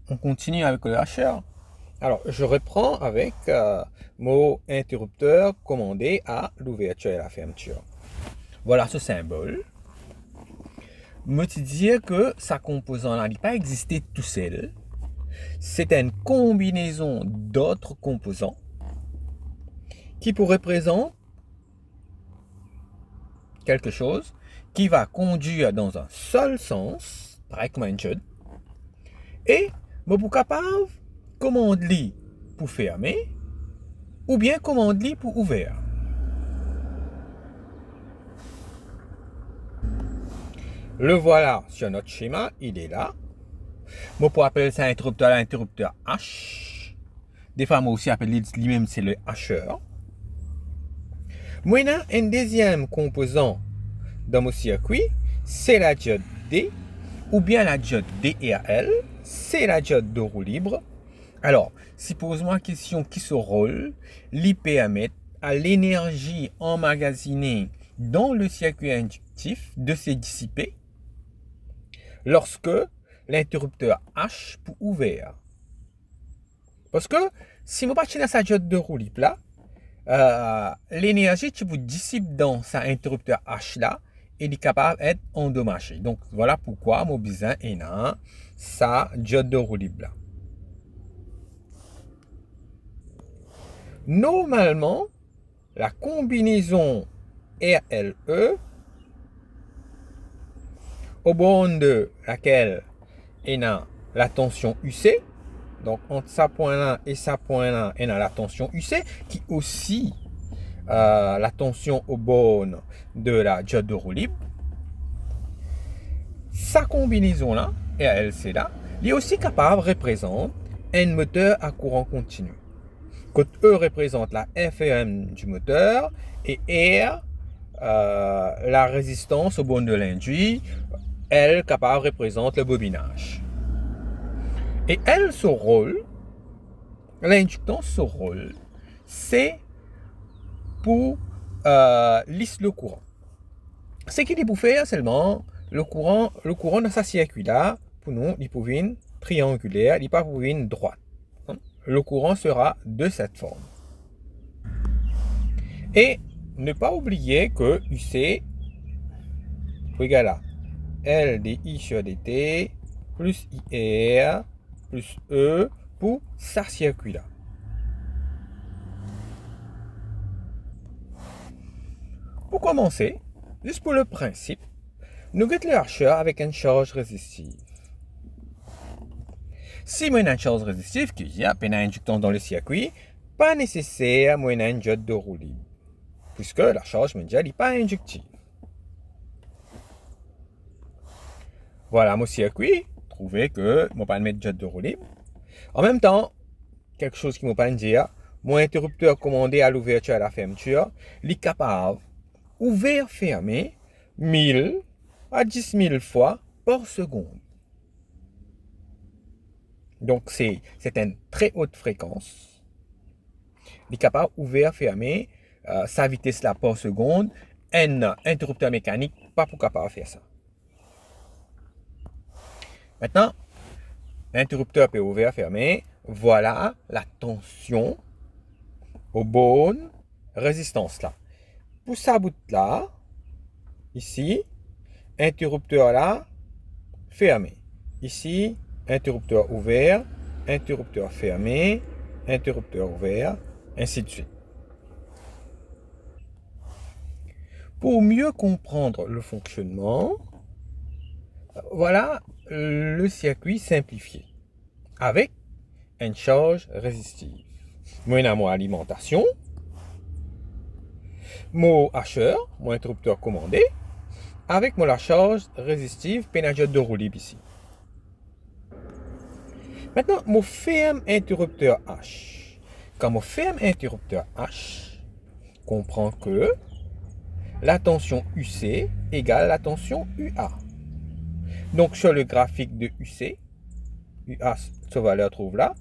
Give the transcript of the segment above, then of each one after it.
on continue avec le hacheur. Alors, je reprends avec mon interrupteur commandé à l'ouverture et la fermeture. Voilà ce symbole. Me dire que sa composant n'a pas existé tout seul. C'est une combinaison d'autres composants qui pourrait présenter quelque chose qui va conduire dans un seul sens, pareil comme un jeu, et je suis capable de commander pour fermer ou bien commander pour ouvrir. Le voilà sur notre schéma, il est là. Je peux appeler ça l'interrupteur H. Des fois, moi aussi appelle lui-même c'est le hacheur. Maintenant, un deuxième composant dans mon circuit, c'est la diode D, ou bien la diode DRL, c'est la diode de roue libre. Alors, si pose-moi une question qui se rôle, lui permet à l'énergie emmagasinée dans le circuit inductif de se dissiper lorsque l'interrupteur H est ouvert. Parce que si je parle dans sa diode de roue libre là, l'énergie qui vous dissipe dans sa interrupteur H là, est capable d'être endommagée. Donc voilà pourquoi mon besoin est dans sa diode de roue libre là. Normalement, la combinaison RLE, au bord de laquelle il y a la tension UC, donc entre ce point-là et ce point-là, il y a la tension UC, qui aussi la tension au bord de la diode de roue libre. Sa combinaison-là, RLC là, il est aussi capable de représenter un moteur à courant continu. Quand E représente la FEM du moteur et R, la résistance au bon de l'induit, L capable représente le bobinage. Et L, son rôle, l'inductance, son rôle, c'est pour lisser le courant. Ce qu'il est pour faire seulement, le courant dans sa circuit là, pour nous, il peut venir triangulaire, il peut pas venir droite. Le courant sera de cette forme. Et ne pas oublier que UC égale à L dI sur dt plus IR plus E pour ce circuit-là. Pour commencer, juste pour le principe, nous guettons le hacheur avec une charge résistive. Si moi une charge résistive qui y a une inductance dans le circuit, pas nécessaire moi une diode de roue libre, puisque la charge mondiale n'est pas inductive. Voilà mon circuit, trouvez que je ne vais pas mettre diode de roue libre. En même temps, quelque chose qui ne m'a pas dire, mon interrupteur commandé à l'ouverture et à la fermeture, il est capable ouvert fermer 1000 à 10 000 fois par seconde. Donc, c'est une très haute fréquence. Il est capable ouvert fermer sa vitesse là par seconde. Un interrupteur mécanique, pas pour capable faire ça. Maintenant, l'interrupteur peut ouvert fermer. Voilà la tension au bon résistance là. Pour ça bout là, ici, interrupteur là, fermé. Ici, interrupteur ouvert, interrupteur fermé, interrupteur ouvert, ainsi de suite. Pour mieux comprendre le fonctionnement, voilà le circuit simplifié avec une charge résistive. Moi, j'ai mon alimentation, mon hacheur, mon interrupteur commandé, avec mon la charge résistive, pénadiode de roue libre ici. Maintenant, mon ferme interrupteur H. Quand mon ferme interrupteur H, comprend que la tension UC égale la tension UA. Donc, sur le graphique de UC, UA, cette valeur trouve là.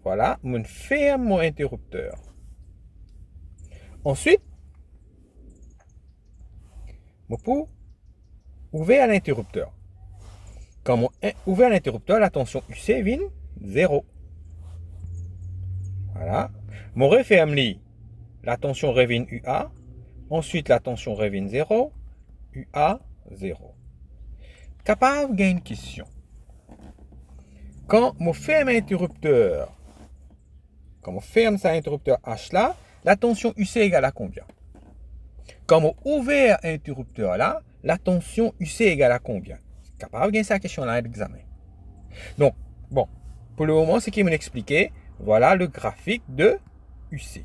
Voilà, je ferme mon interrupteur. Ensuite, je peux ouvrir l'interrupteur. Quand je ouvert l'interrupteur, la tension UC vient 0. Voilà. Mon referme la tension revient UA. Ensuite, la tension revient 0. UA 0. Capable de une question. Quand je ferme l'interrupteur, quand je ferme cet interrupteur H là, la tension UC égale à combien? Quand je ouvert l'interrupteur là, la tension UC égale à combien? Capable de gagner cette question là à l'examen. Donc, bon, pour le moment, c'est qu'il m'a expliqué. Voilà le graphique de UC.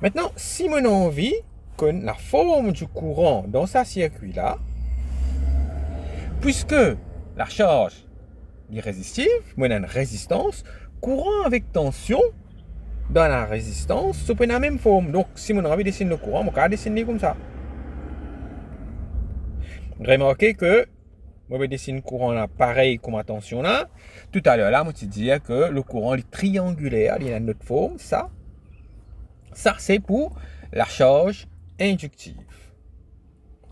Maintenant, si on a envie que la forme du courant dans ce circuit-là, puisque la charge est résistive, on a une résistance, courant avec tension dans la résistance, c'est la même forme. Donc, si on a envie de dessiner le courant, on peut dessiner comme ça. Remarquez que je vais dessiner le courant là, pareil comme la tension là. Tout à l'heure, là, je te disais que le courant est triangulaire, il y a une autre forme, ça. Ça, c'est pour la charge inductive.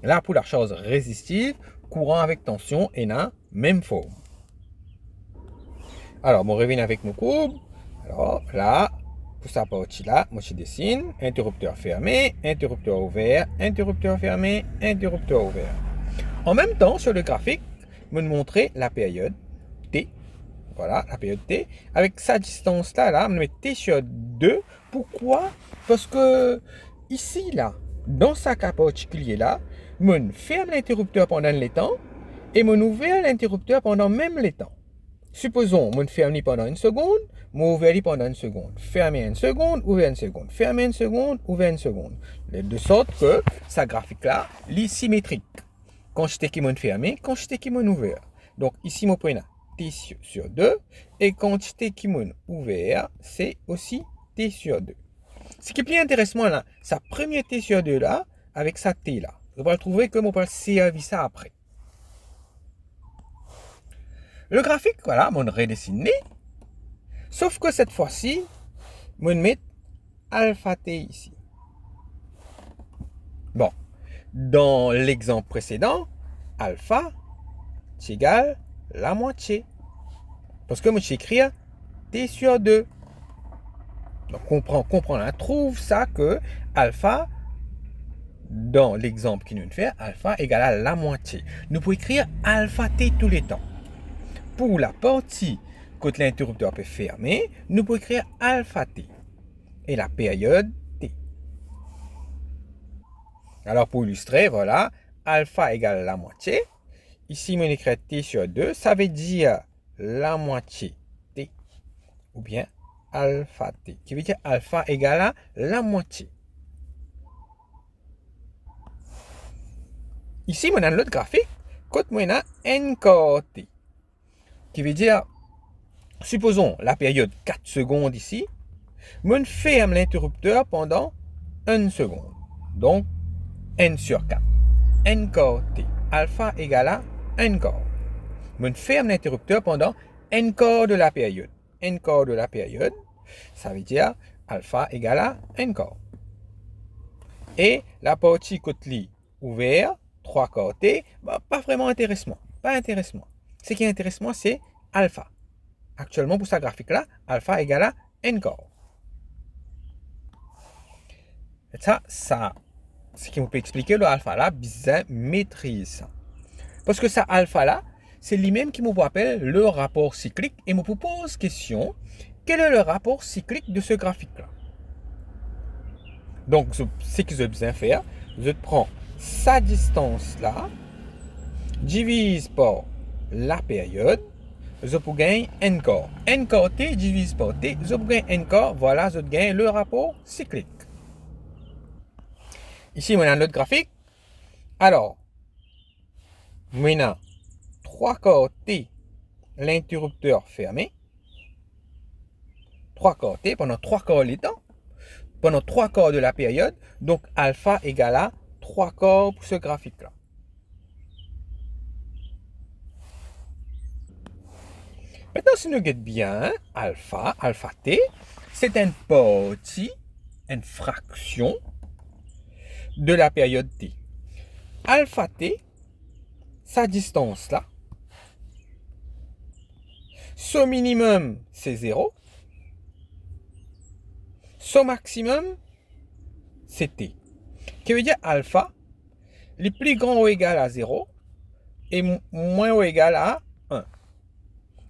Là, pour la charge résistive, courant avec tension est la même forme. Alors, je reviens avec mon courbe. Alors, là, pour cette partie-là, je dessine interrupteur fermé, interrupteur ouvert, interrupteur fermé, interrupteur ouvert. En même temps, sur le graphique, je vais montrer la période T. Voilà, la période T. Avec sa distance-là, là, je vais mettre T sur 2. Pourquoi? Parce que ici, là, dans ce cas particulier-là, je ferme l'interrupteur pendant le temps et je ouvre l'interrupteur pendant même le temps. Supposons, je ferme pendant une seconde, je ouvre pendant une seconde. Fermer une seconde, ouvrir une seconde. Fermer une seconde, ouvrir une seconde. De sorte que ce graphique-là est symétrique. Quantité qui m'a fermé, quantité qui m'a ouvert. Donc ici, je prends T sur 2 et quantité qui m'a ouvert, c'est aussi T sur 2. Ce qui est plus intéressant là, sa première T sur 2 là, avec sa T là. Vous allez trouver que je vais servir ça après. Le graphique, voilà, je vais redessiner. Sauf que cette fois-ci, je vais mettre alpha T ici. Bon, dans l'exemple précédent, alpha c'est égal la moitié. Parce que je vais écrire T sur 2. Donc, comprend, hein, trouve ça que alpha, dans l'exemple qui nous fait, alpha égale à la moitié. Nous pouvons écrire alpha T tous les temps. Pour la partie que l'interrupteur peut fermer, nous pouvons écrire alpha T. Et la période T. Alors, pour illustrer, voilà, alpha égale la moitié. Ici, on écrit T sur 2, ça veut dire la moitié T. Ou bien alpha T, qui veut dire alpha égale à la moitié. Ici, on a l'autre graphique, quand on a n quart T, qui veut dire, supposons la période 4 secondes ici, on ferme l'interrupteur pendant 1 seconde. Donc, n sur 4. n quart T, alpha égale à n quart. On ferme l'interrupteur pendant n quart de la période. N quart de la période, ça veut dire alpha égale à n quart. Et la partie côté ouvert, 3 quarts T, bah, pas vraiment intéressant. Pas intéressant. Ce qui est intéressant, c'est alpha. Actuellement, pour ce graphique-là, alpha égale à n quart. Et ça, ce qui vous peut expliquer le alpha là, bien maîtrise ça. Parce que ça alpha là, c'est lui-même qui me appelle le rapport cyclique et me pose question, quel est le rapport cyclique de ce graphique-là? Donc, ce que je vais bien faire, je prends sa distance-là, divise par la période, je peux gagner n quart. N quart T divise par T, je peux gagner n quart, voilà, je gagne le rapport cyclique. Ici, on a un autre graphique. Alors, maintenant, 3 quarts T, l'interrupteur fermé. 3 quarts T pendant 3 quarts les temps. Pendant 3 quarts de la période. Donc, alpha égale à 3 quarts pour ce graphique-là. Maintenant, si nous regardons bien, alpha T, c'est une partie, une fraction de la période T. Alpha T, sa distance là, Son minimum, c'est 0. Son maximum, c'est t. Qui veut dire alpha, le plus grand ou égal à 0 et moins ou égal à 1.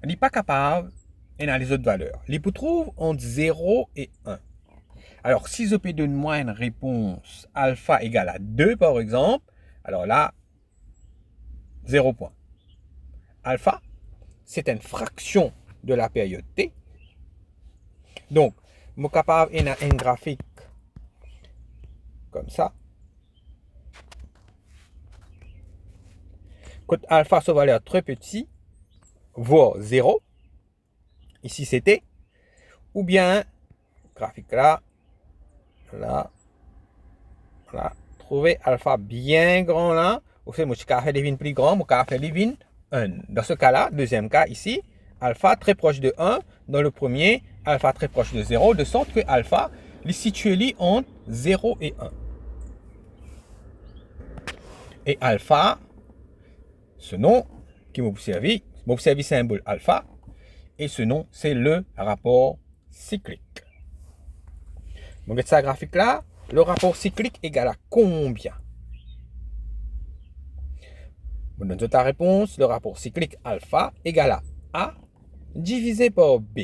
Il n'est pas capable d'analyser les autres valeurs. Il peut trouver entre 0 et 1. Alors, si je peux donner moi une réponse alpha égale à 2, par exemple, alors là, 0 point. Alpha, c'est une fraction de la période t. Donc, je suis capable d'avoir un graphique comme ça. Quand alpha se valeur très petit, voire 0, ici c'était, ou bien, graphique là, là, trouver alpha bien grand là, ou c'est moi qui faire devine plus grand, moi qui faire devine 1. Dans ce cas-là, deuxième cas ici, alpha très proche de 1, dans le premier, alpha très proche de 0, de sorte que alpha est situé entre 0 et 1. Et alpha, ce nom qui m'a servi symbole alpha, et ce nom, c'est le rapport cyclique. Donc, ça graphique là, le rapport cyclique égale à combien? On donne ta réponse, le rapport cyclique alpha égale à A divisé par B.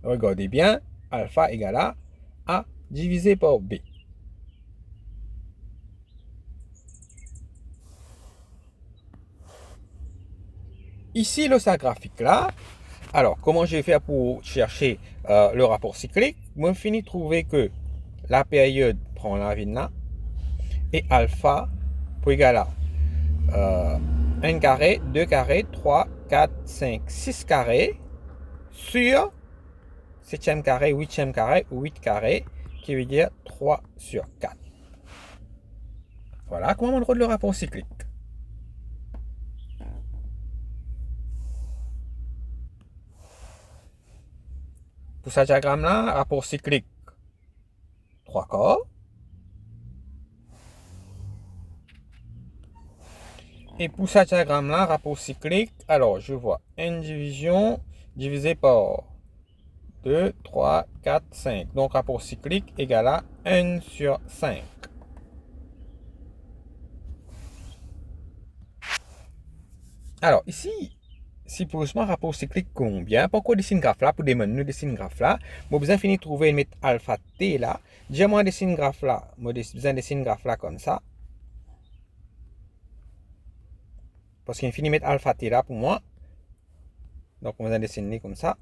Regardez bien, alpha égale à A divisé par B. Ici, le graphique là, alors comment je vais faire pour chercher le rapport cyclique? Moi, je finis de trouver que la période prend la vie là, et alpha pour égal à 1 carré, 2 carré, 3, 4, 5, 6 carrés sur 7e carré, 8e carré ou 8 carrés, qui veut dire 3 sur 4. Voilà comment on trouve le rapport cyclique. Pour ce diagramme-là, rapport cyclique 3 quarts. Et pour ce diagramme-là, rapport cyclique, alors je vois une division divisé par 2, 3, 4, 5. Donc rapport cyclique égale à 1 sur 5. Alors ici, si pour ce rapport cyclique combien, pourquoi dessine graphe là, pour demander nous dessine graphe là, moi besoin finir trouver une mettre alpha t là. Déjà moi dessine graphe là, moi besoin dessine graphe là comme ça. Parce qu'il finit mettre alpha t là pour moi. Donc on va dessiner comme ça.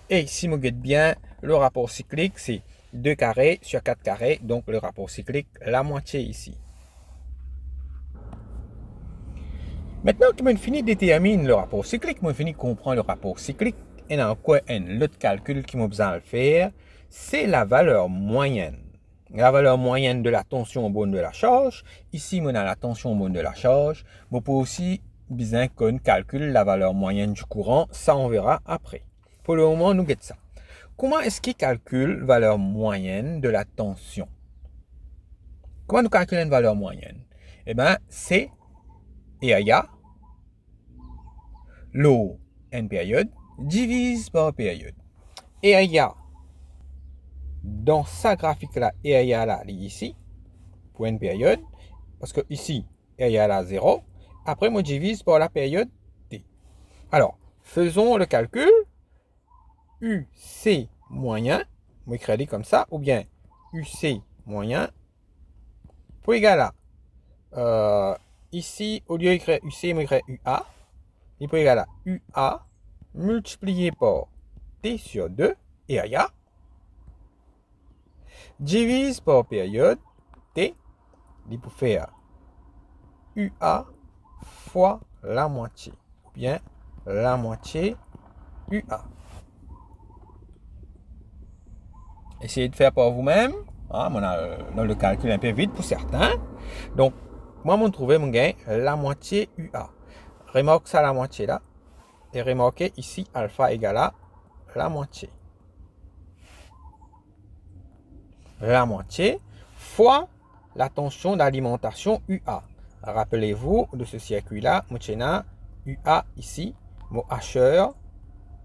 Et ici, vous regardez bien, le rapport cyclique, c'est 2 carrés sur 4 carrés. Donc le rapport cyclique, la moitié ici. Maintenant que je finis de déterminer le rapport cyclique, je finis de comprendre le rapport cyclique. Et dans quoi l'autre calcul qui m'a besoin de faire, c'est la valeur moyenne. La valeur moyenne de la tension au borne de la charge. Ici, on a la tension au borne de la charge. On peut aussi besoin qu'on calcule la valeur moyenne du courant. Ça, on verra après. Pour le moment, nous guette ça. Comment est-ce qu'il calcule la valeur moyenne de la tension? Comment nous calculons une valeur moyenne? Eh bien, c'est EAIA, l'eau n période, divise par période. EAIA, dans sa graphique là, EAIA là, ici, pour une période, parce que ici, EAIA là, 0. Après, moi, divise par la période T. Alors, faisons le calcul. UC moyen, moi écris comme ça, ou bien UC moyen, pour égal à, ici, au lieu d'écrire UC, moi écris UA, il peut égal à UA multiplié par T sur 2, et AIA, divise par période T, il peut faire UA fois la moitié, ou bien la moitié UA. Essayez de faire par vous-même. Ah, on a dans le calcul un peu vite pour certains. Donc, moi, je trouve mon gain la moitié UA. Remarque ça la moitié là. Et remarquez ici, alpha égale à la moitié. La moitié fois la tension d'alimentation UA. Rappelez-vous de ce circuit-là, Mouchena UA ici, mon hacheur,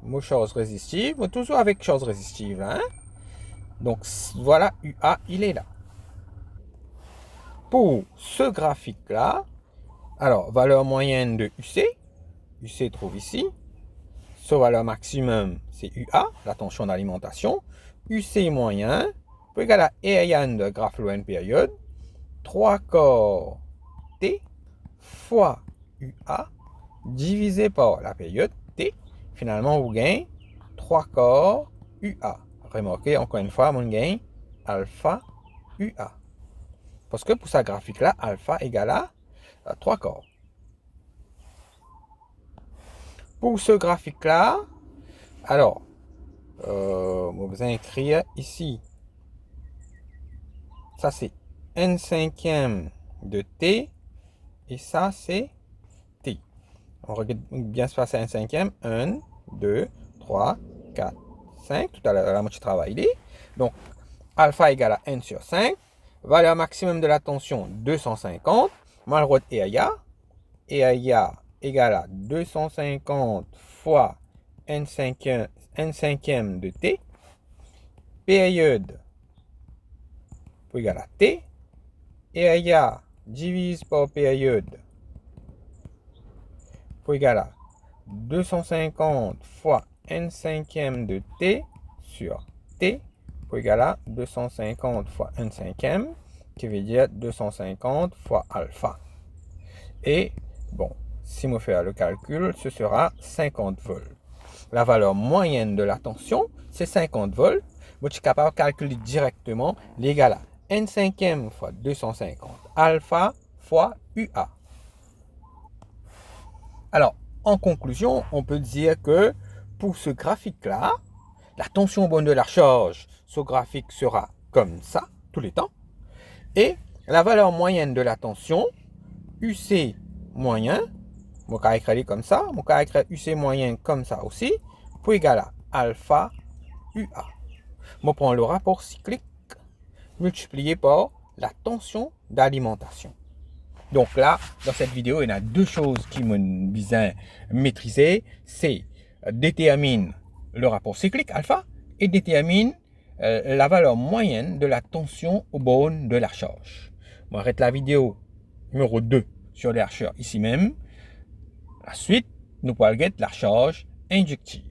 mon chose résistive, mais toujours avec chose résistive. Hein? Donc voilà, UA, il est là. Pour ce graphique-là, alors, valeur moyenne de UC, UC trouve ici. Sa valeur maximum, c'est UA, la tension d'alimentation. UC moyen, peut égaler à EAN de graphe loin période, 3 quarts T fois UA divisé par la période T. Finalement, vous gagnez 3 quarts UA. Remarquez encore une fois, on gagne alpha UA. Parce que pour ce graphique-là, alpha égale à 3 quarts. Pour ce graphique-là, alors, on va écrire ici. Ça, c'est n cinquième de t. Et ça, c'est t. On regarde bien se passer n cinquième. 1, 2, 3, 4, 5. Tout à l'heure, la moitié travail. Donc, alpha égale à n sur 5. Valeur maximum de la tension, 250. Malgré EAIA. EAIA égale à 250 fois n cinquième de t. Période pour égal à t. EAIA divise par période pour égal à 250 fois n cinquième de t sur t pour égal à 250 fois n cinquième, qui veut dire 250 fois alpha. Et bon, si on fait le calcul, ce sera 50 volts. La valeur moyenne de la tension, c'est 50 volts. Vous êtes capable de calculer directement l'égal à n cinquième fois 250 alpha fois UA. Alors, en conclusion, on peut dire que pour ce graphique-là, la tension bonne de la charge, ce graphique sera comme ça, tous les temps. Et la valeur moyenne de la tension, UC moyen, on va écrire comme ça, on va écrire UC moyen comme ça aussi, pour égal à alpha UA. On prend le rapport cyclique multiplié par la tension d'alimentation. Donc là, dans cette vidéo, il y a deux choses qui m'ont besoin maîtriser. C'est détermine le rapport cyclique alpha et détermine la valeur moyenne de la tension aux bornes de la charge. On arrête la vidéo numéro 2 sur les charges ici même. La suite, nous parlons de la charge injective.